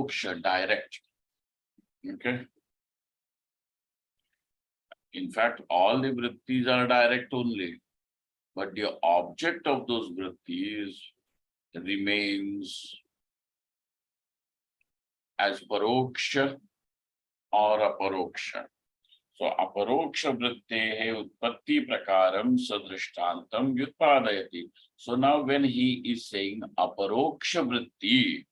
aparoksha, direct. Okay. In fact, all the vrittis are direct only, but the object of those vrittis remains as paroksha or aparoksha. So aparoksha vrittehe utpatti prakaram sadrishtantam vyutpadayati. So now when he is saying aparoksha vritti,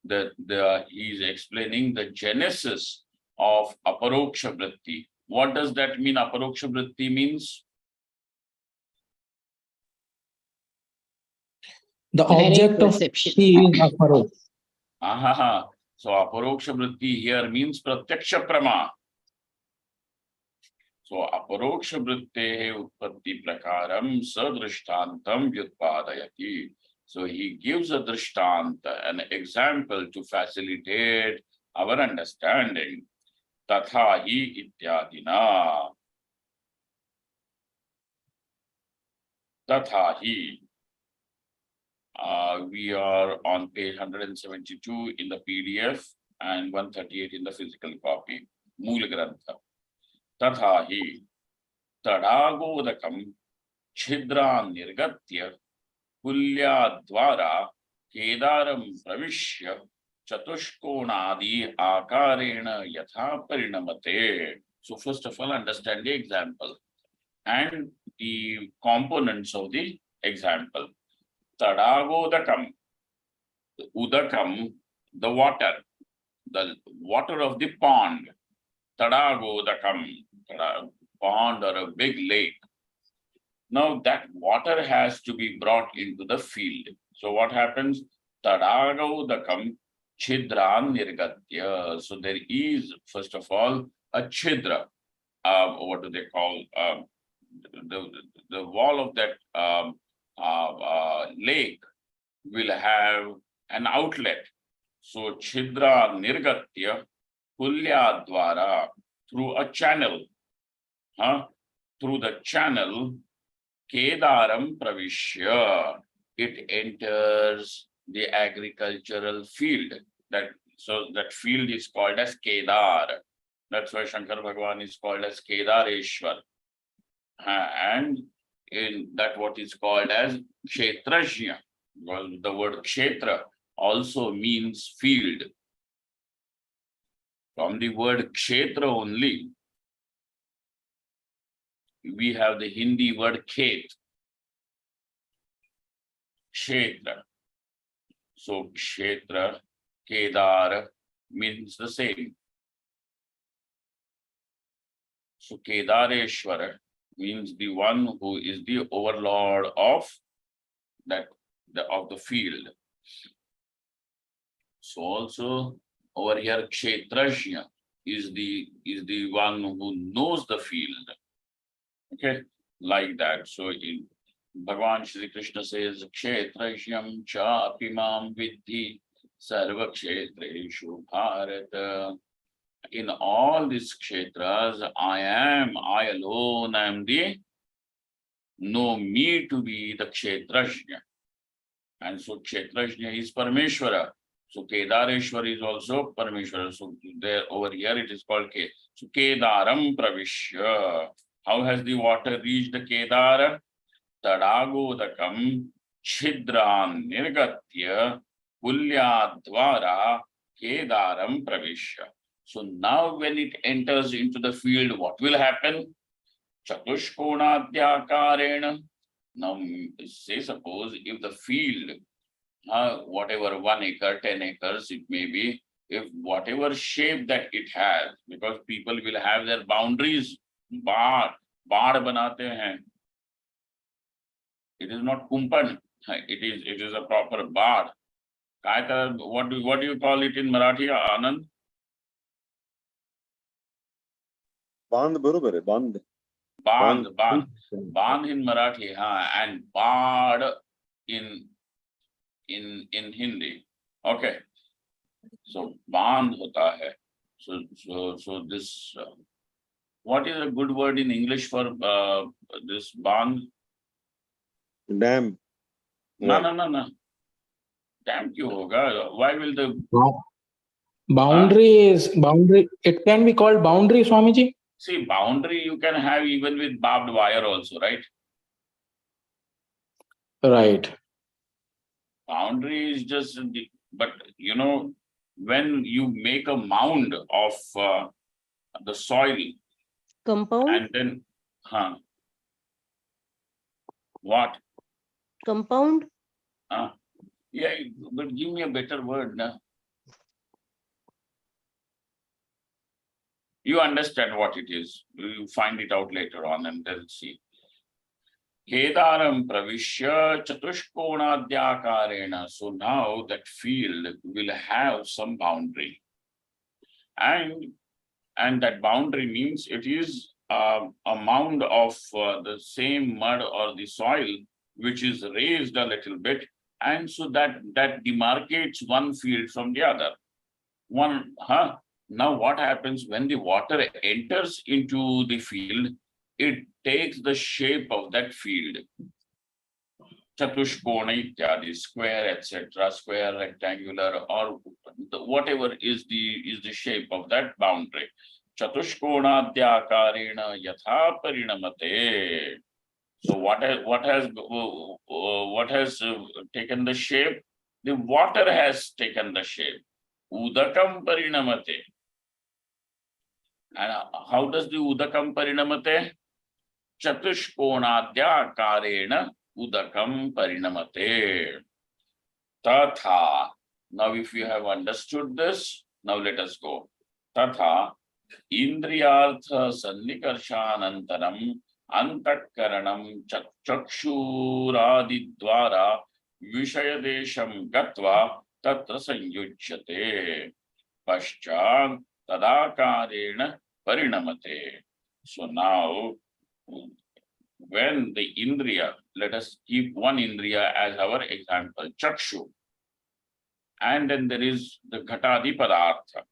he is explaining the genesis of aparoksha vritti. What does that mean? Aparoksha vritti means the object of he is aparoksha. Aha. So aparoksha vritti here means pratyaksha prama. So aparoksha vrittehe utpatti prakaram sadrishtantam vyutpadayati. So he gives a drishtanta, an example to facilitate our understanding. Tatha hi ityadina. Tatha hi. We are on page 172 in the PDF and 138 in the physical copy. Mool grantha. Tatha hi tadagodakam chidra nirgatya kulya dvara kedaram pravishya chatushkonadi akarena yatha parinamate. So first of all, understand the example and the components of the example. Tadagodakam, udakam, the water of the pond. Tadagodakam, pond or a big lake. Now that water has to be brought into the field. So what happens? Tadagodakam chidra nirgatya. So there is, first of all, a chidra. What do they call? The wall of that lake will have an outlet. So chidra nirgatya kulya dvara, through a channel. Through the channel, kedaram pravishya, it enters the agricultural field. So that field is called as Kedar. That's why Shankar Bhagavan is called as Kedareshwar. And in that what is called as Kshetrajna. Well, the word Kshetra also means field. From the word Kshetra only, we have the Hindi word Khet. Kshetra. So Kshetra, Kedar means the same. So Kedareshwara means the one who is the overlord of the field. So also over here Kshetrajna is the one who knows the field. Okay, like that. So in Bhagavan Shri Krishna says, Kshetrajnam cha apimam vidhi sarva kshetreshu bharata. In all these kshetras, I alone am know me to be the kshetrajna. And so kshetrajna is Parameshwara. So Kedareshwar is also Parameshwara. So there over here it is called K. So Kedaram Pravishya. How has the water reached the Kedar? Tadagodakam chidran nirgatya kulya dvara Kedaram Pravishya. So now when it enters into the field, what will happen? Chatushkonadhyakarena. Now say suppose if the field, whatever 1 acre, 10 acres it may be, if whatever shape that it has, because people will have their boundaries, baad banate hain. It is not kumpan, it is a proper baad. What do you call it in Marathi, Anand? Band barobar hai, band. Band in Marathi, and baad in Hindi. Okay. So band hota hai. So this what is a good word in English for this band? Dam. No. Dam kyun hoga? Why will the Boundary. It can be called boundary, Swamiji. See, boundary you can have even with barbed wire also, right? Right. Boundary is just, but you know, when you make a mound of the soil Compound? and then, what? Compound? Yeah, but give me a better word. Nah? You understand what it is. You find it out later on and then see. Kedaram pravishya chatushkonadhyakarena. So now that field will have some boundary. And that boundary means it is a mound of the same mud or the soil which is raised a little bit, and so that demarcates one field from the other. Now what happens when the water enters into the field? It takes the shape of that field. Chatushkona ityadi, square, etc., square, rectangular, or whatever is the shape of that boundary. Chatushkonadhyakarena yatha parinamate. So what has taken the shape? The water has taken the shape. Udakam parinamate. And how does the udakam parinamate? Chatushkonadhyakarena udakam parinamate. Tatha. Now, if you have understood this, now let us go. Tatha indriyartha sannikarshanantaram antakaranam chakshuradi-dvara vishayadesham gatva tatra sanyujyate paschat tadakarena parinamate. So now, when the indriya, let us keep one indriya as our example, chakshu, and then there is the ghatadi padartha.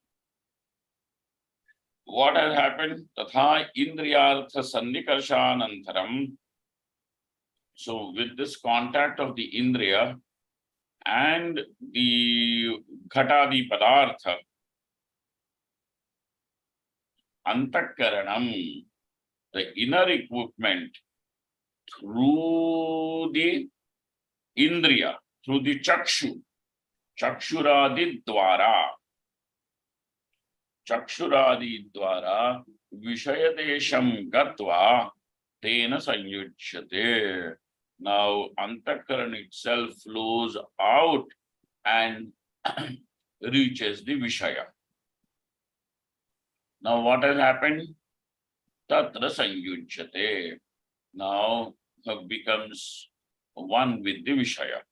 What has happened? Tatha indriyartha sannikarshanantaram. So with this contact of the indriya and the ghatadi padartha, antakaranam, the inner equipment, through the indriya, through the chakshuradi dvara vishayadesham gatva tena sanyujyate. Now antakaran itself flows out and reaches the vishaya. Now what has happened? Tatra sanyujyate. Now becomes one with the vishaya.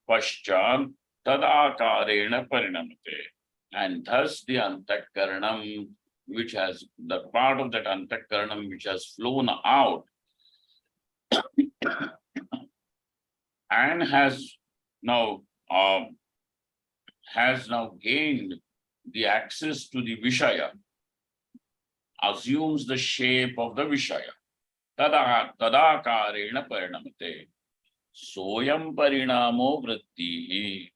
Paschat tadakarena parinamate. And thus the antakaranam, which has the part of that antakaranam which has flown out and has now gained the access to the vishaya, assumes the shape of the vishaya. Tadakarena parinamate. Soyam parinamo vrittihi.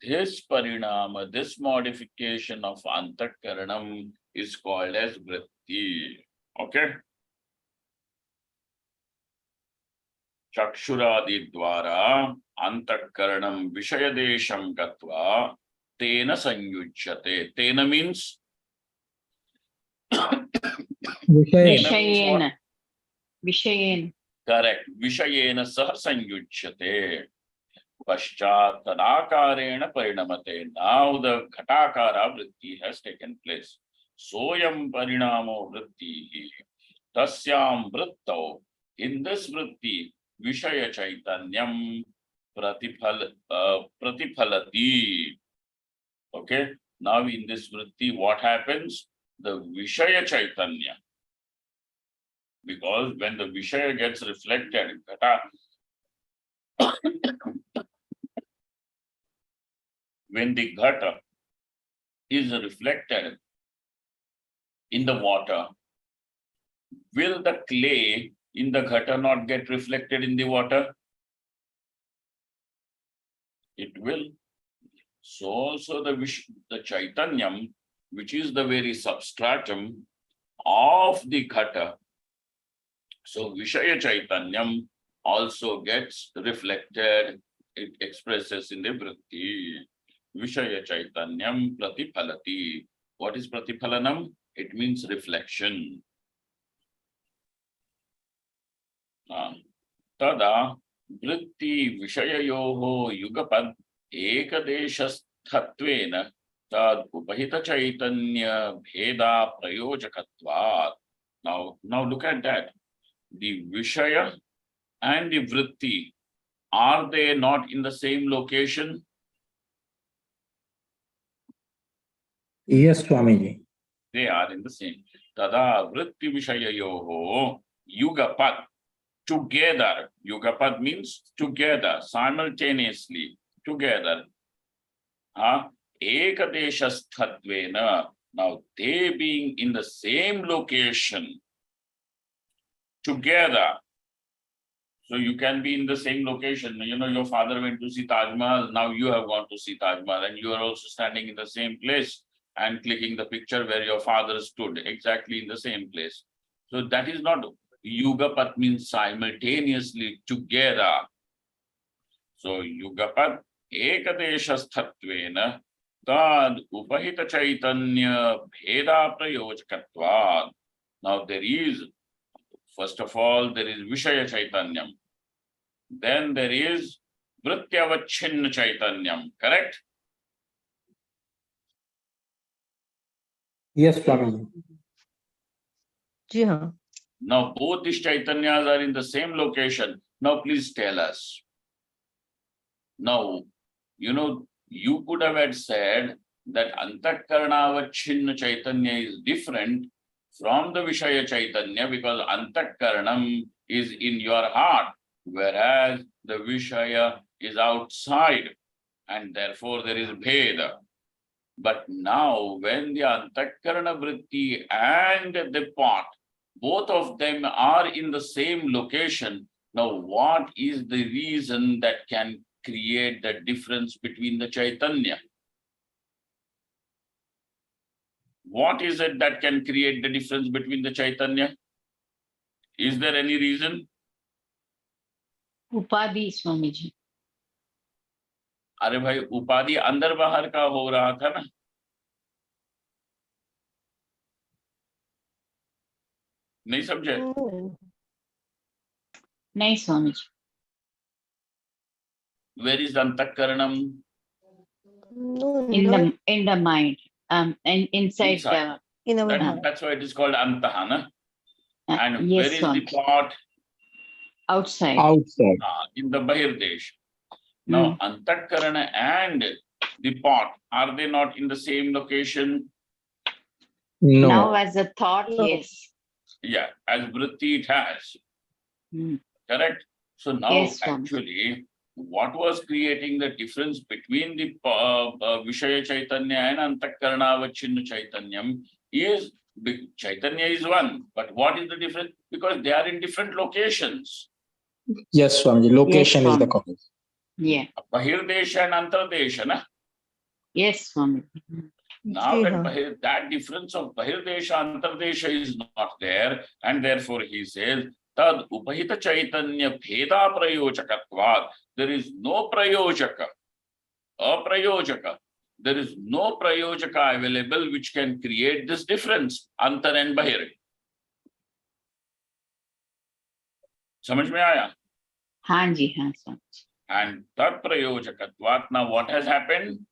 This parinama, this modification of antakaranam is called as vritti. Okay? Chakshuradi dvara antakaranam vishayadesham gatva tena sanyujyate. Tena means? Vishaya. Vishayen. Correct. Vishayena sah sanyujyate. Paschat tadakarena parinamate. Now the ghatakara vritti has taken place. Soyam parinamo vrittihi. Tasyam vrittau. In this vritti, Vishaya Chaitanyam pratiphalati. Okay. Now in this vritti, what happens? The Vishaya Chaitanya. Because when the Vishaya gets reflected, when the ghata is reflected in the water, will the clay in the ghata not get reflected in the water? It will. So also the Chaitanyam, which is the very substratum of the Ghata. So Vishaya Chaitanyam also gets reflected, it expresses in the Vritti. Vishaya Chaitanyam Pratiphalati. What is Pratiphalanam? It means reflection. Tada Vritti Vishayayoho Yugapad Ekadeshasthatvena Tad Upahita Chaitanya Bheda Prayojakatvat. Now look at that. The Vishaya and the Vritti, are they not in the same location? Yes, Swamiji. They are in the same. Tada Vritti Vishayayoho Yugapad. Together. Yugapad means together, simultaneously, together. Ekadeshasthatvena. Now they being in the same location, together. So you can be in the same location. You know, your father went to see Taj Mahal. Now you have gone to see Taj Mahal, and you are also standing in the same place and clicking the picture where your father stood, exactly in the same place. So that is not Yugapat, means simultaneously, together. So Yugapat ekadeshasthatvena tad upahita chaitanya bheda prayojakatvad. Now there is, first of all, there is Vishaya Chaitanyam. Then there is Vrityavachinna Chaitanyam, correct? Yes, Swamiji. जी हाँ. Now both these Chaitanyas are in the same location. Now please tell us. Now, you know, you could have had said that Antakarnavachinna Chaitanya is different from the Vishaya Chaitanya because Antakaranam is in your heart, whereas the Vishaya is outside, and therefore there is Bheda. But now when the Antakarana Vritti and the pot, both of them are in the same location, now what is the reason that can create the difference between the Chaitanya? What is it that can create the difference between the Chaitanya? Is there any reason? उपाधि स्वामी जी. अरे भाई उपाधि अंदर बाहर का हो रहा था ना. नहीं समझे? नहीं Swami ji. Where is Antakaranam? No, In the mind, and inside Inside. the in our heart. That's why it is called Antahana. And yes, where is Swami. the pot? Outside. Outside. In the Bahirdesh. Now, Antakarana and the pot, are they not in the same location? No. Now as a thought, No. yes. Yeah, as Vritti it has. Correct? So now Yes, Swami. actually, what was creating the difference between the Vishaya Chaitanya and Antakarnavachinna Chaitanyam is Chaitanya is one, but what is the difference? Because they are in different locations. Yes, Swamiji. Location Yes, is the Swami. cause. Yeah. Bahirdesha and Antardesha, na? Yes, Swami. Now ji that हाँ. that difference of Bahirdesha, Antardesha is not there, and therefore he says, Tad Upahita Chaitanya Bheda Prayojakatvad. There is no Prayojaka, Aprayojaka. There is no Prayojaka available which can create this difference, Antar and Bahir. समझ में आया? हाँ जी, हाँ स्वामी. And Tat Prayojakatvat. Now what has happened?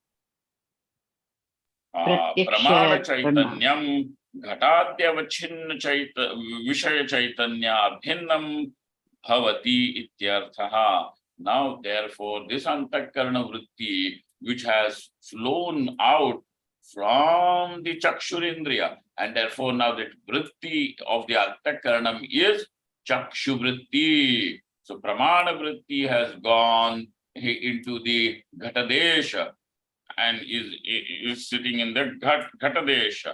Pramana Chaitanyam Ghatadyavachinna Vishaya Chaitanya Bhinnam Bhavati Ityarthaha. Now, therefore, this Antakarana Vritti, which has flown out from the Chakshurindriya, and therefore now that Vritti of the Antakaranam is Chakshu Vritti. So, Pramana Vritti has gone into the Ghatadesha and is sitting in the Ghatadesha.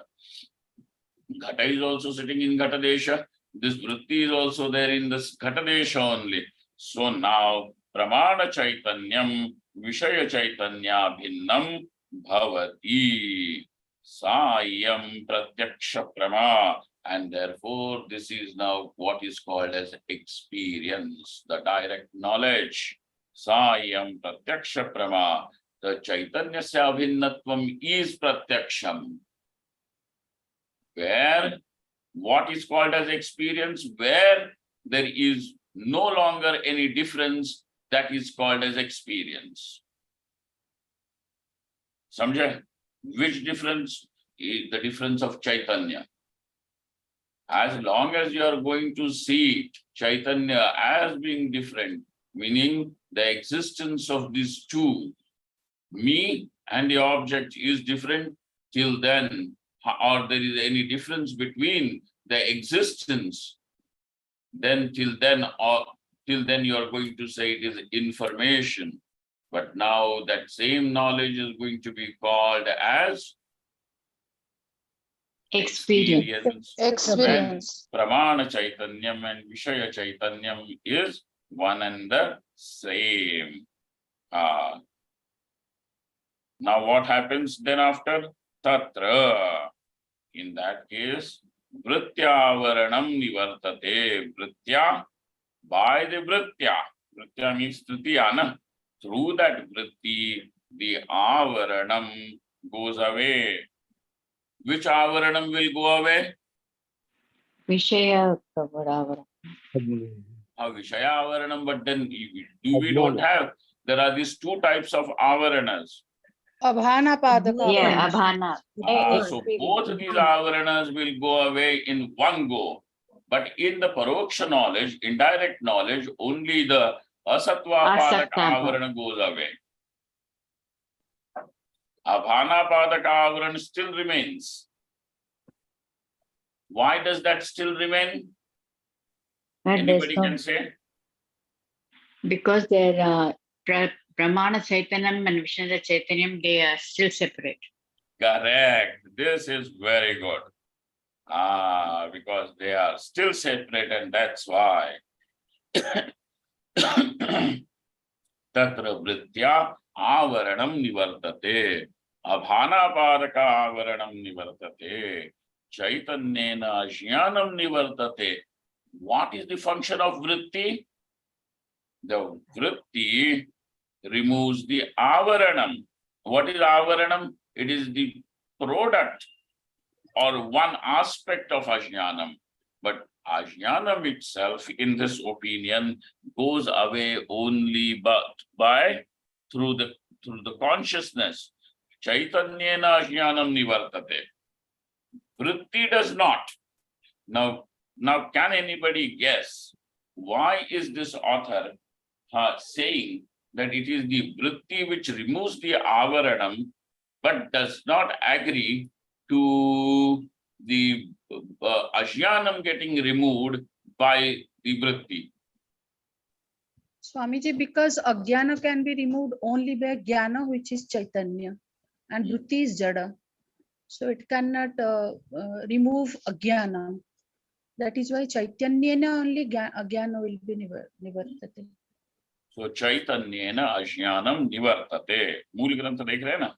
Ghata is also sitting in Ghatadesha. This Vritti is also there in this Ghatadesha only. So now Pramana Chaitanyam Vishaya Chaitanya Bhinnam Bhavati Sayam Pratyaksha Prama. And therefore, this is now what is called as experience, the direct knowledge. Sayam Pratyaksha Prama. The Chaitanya Bhinnatvam is Pratyaksham. Where what is called as experience, where there is no longer any difference, that is called as experience. Samjha? Which difference? Is the difference of Chaitanya. As long as you are going to see Chaitanya as being different, meaning the existence of these two, me and the object is different, till then, or there is any difference between the existence, then till then you are going to say it is information. But now that same knowledge is going to be called as Experience. Experience. And Pramana Chaitanyam and Vishaya Chaitanyam is one and the same. Now what happens then after? Tatra. In that case, Vrityavaranam nivartate. Vritya, by the Vritya. Vritya means Tritiyana. Through that Vritti, the Avaranam goes away. Which Avaranam will go away? Vishaya Pravachan. Vishaya Avaranam, but then we don't have. There are these two types of Avaranas. Abhana Padaka. Yeah, Abhana. So both of these Avaranas will go away in one go. But in the Paroksha knowledge, indirect knowledge, only the Asattva Padaka Avarana goes away. Abhana Padaka Avarana still remains. Why does that still remain? Anybody can say? Because their Pramana Chaitanyam and Vishnu Chaitanyam, they are still separate. Correct. This is very good. Because they are still separate, and that's why. Tatra Vritya Avaranam Nivartate. Abhana Padaka Avaranam Nivartate. Chaitanyena Jnanam Nivartate. What is the function of Vritti? The Vritti removes the Avaranam. What is Avaranam? It is the product or one aspect of Ajnanam. But Ajnanam itself, in this opinion, goes away only through the consciousness. Chaitanyena Ajnanam Nivartate. Vritti does not. Now, can anybody guess why is this author saying that it is the Vritti which removes the Avaranam, but does not agree to the Ajnanam getting removed by the Vritti? Swamiji, because Ajnana can be removed only by Jnana, which is Chaitanya, and Vritti is Jada. So it cannot remove Ajnana. That is why Chaitanya only Ajnana will be nivartate. So Chaitanyena Ajnanam Nivartate. Mool Grantha dekh rahe na?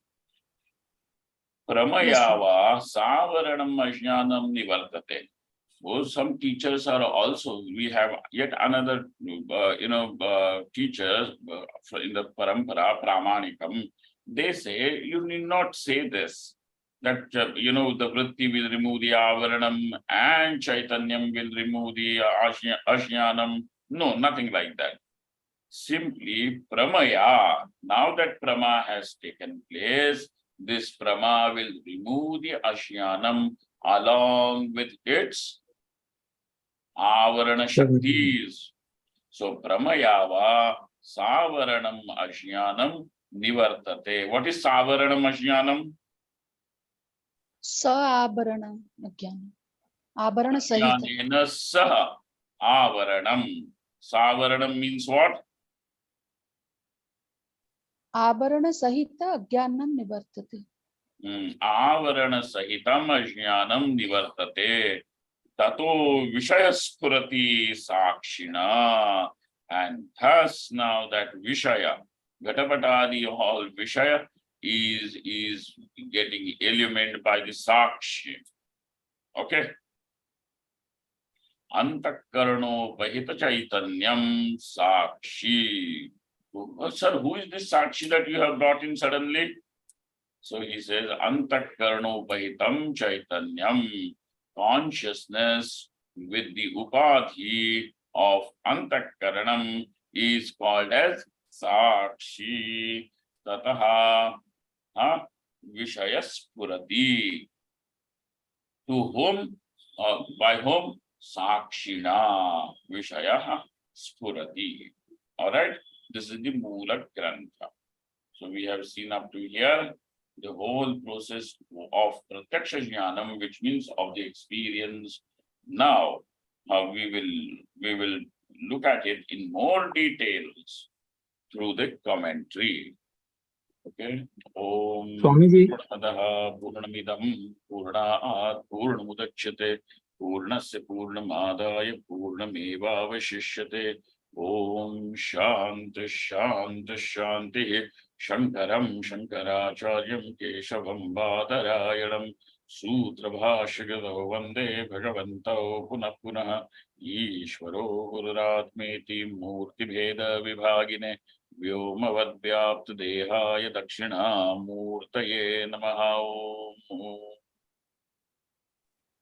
Pramayava Savaranam Ajnanam Nivartate. So some teachers are also, we have yet another, teachers in the Parampara, Pramanikam. They say, you need not say this, that, the Vritti will remove the Avaranam and Chaitanyam will remove the Ajnanam. No, nothing like that. Simply Pramaya, now that Prama has taken place, this Prama will remove the Ajnanam along with its Avarana Shaktis. So Pramayava Savaranam Ajnanam Nivartate. What is Savaranam Ajnanam? Sa Abarana Ajnana. Abarana Sahita. Ajnanena Saha Avaranam. Savaranam means what? Abarana Sahita Ajnanam Nivartate. Avarana Sahitam Ajnanam Nivartate. Tato Vishayaspurati Sakshina. And thus now that Vishaya, Ghatapatadi, all Vishaya is getting illumined by the Sakshi. Okay. Antakarano Vahita Chaitanyam Sakshi. Sir, who is this Sakshi that you have brought in suddenly? So he says, Antakarano Vahitam Chaitanyam, consciousness with the upadhi of Antakaranam is called as Sakshi. Tataha Vishayaspurati. To whom, by whom? Sakshina Vishaya Spurati. All right, this is the Mula Grantha. So we have seen up to here the whole process of Pratyaksha Jnanam, which means of the experience. Now, we will look at it in more details through the commentary. Okay. Om Swamiji. Purnadaha Purnamidam Purnāt Purnamudachyate Purnasya Purnamadaya Purnamevavashishyate. Om Shanti Shanti Shanti. Shankaram Shankaracharyam Keshavam Badarayanam Sutra Bhashagado Vande Bhagavanto Punah Punah Ishvaro Gururatmeti Murti Bheda Vibhagine Vyomavadvyapta Dehaya Dakshina Murtaye Namaha. Om.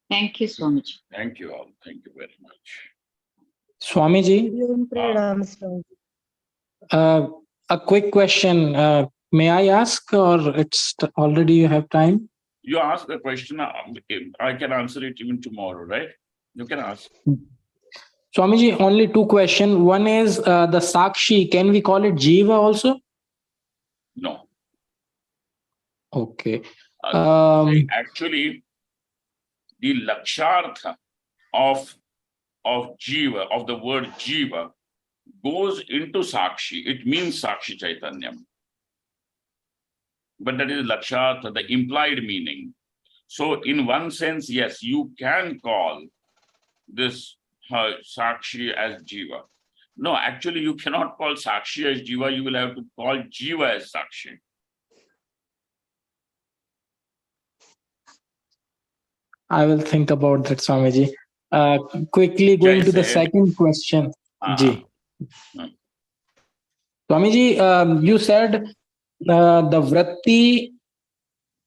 Thank you so much. Thank you all. Thank you very much. Swamiji, a quick question. May I ask, or it's already you have time? You ask the question, I can answer it even tomorrow, right? You can ask. Swamiji, only two questions. One is the Sakshi. Can we call it Jiva also? No. Okay. Actually, the lakshartha of jiva, of the word jiva, goes into Sakshi. It means Sakshi Chaitanyam. But that is lakshartha, the implied meaning. So in one sense, yes, you can call this Sakshi as jiva. No, actually you cannot call Sakshi as jiva. You will have to call jiva as Sakshi. I will think about that, Swamiji. Quickly going to the second question. Ji. Swamiji, you said the Vritti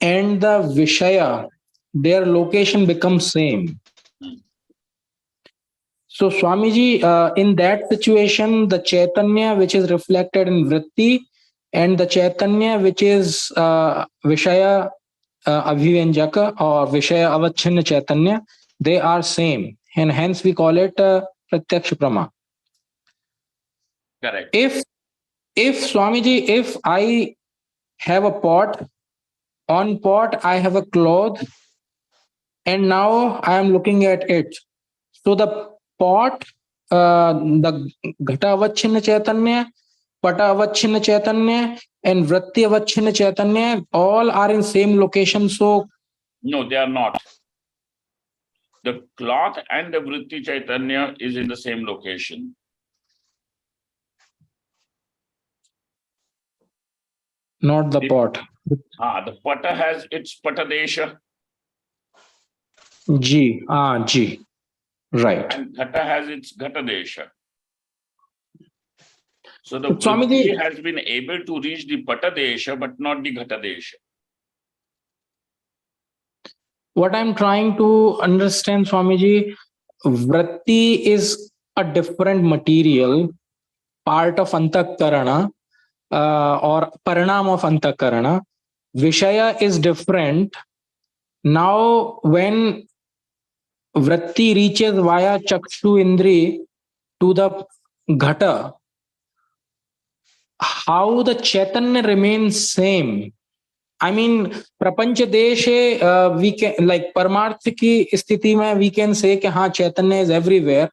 and the Vishaya, their location becomes same. So Swamiji, in that situation, the Chaitanya which is reflected in Vritti and the Chaitanya which is Vishaya Abhivanjaka or Vishaya Avachinna Chaitanya, they are same, and hence we call it Pratyaksha Prama. Correct. If Swamiji, if I have a pot, on pot I have a cloth, and now I am looking at it. So the pot, the Ghata Avachinna Chaitanya, Pata Avachinna Chaitanya, and Vritti Avachinna Chaitanya, all are in same location. So no, they are not. The cloth and the Vritti Chaitanya is in the same location. Not the pot. The Pata has its Patadesha. G. G. Right. And Ghata has its Ghatadesha. So the Swamiji, Vritti has been able to reach the Patadesha, but not the Ghatadesha. what I'm trying to understand, Swamiji, Vritti is a different material, part of Antakarana or Paranam of Antakarana. Vishaya is different. Now, when Vritti reaches via Chakshu Indri to the Ghata, how the Chaitanya remains same? I mean, Prapancha Deshe, we can, like Paramartha ki sthiti mein, we can say कि हाँ Chaitanya is everywhere.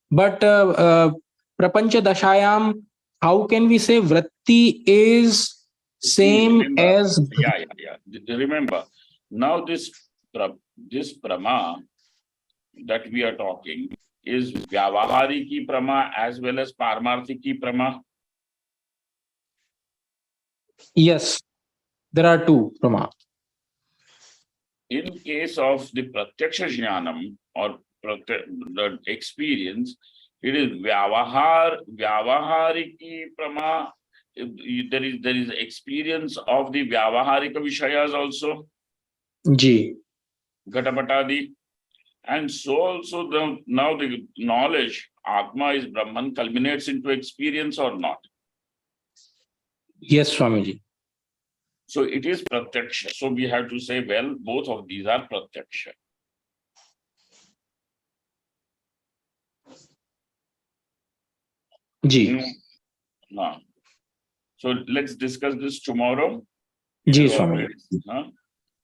But Prapancha Dashayam, how can we say Vritti is same as? Yeah. Remember, now this Prama that we are talking is Vyavahariki Prama as well as Paramarthiki Prama. Yes, there are two Prama. In case of the pratyaksha jnanam or the experience, it is vyavahariki prama. There is experience of the vyavaharika vishayas also, Ji. ghatapatadi, and so also now the knowledge Atma is Brahman culminates into experience or not. Yes, Swamiji. So it is pratyaksha. So we have to say, well, both of these are pratyaksha. Ji. So let's discuss this tomorrow. Ji, It is Swamiji. already,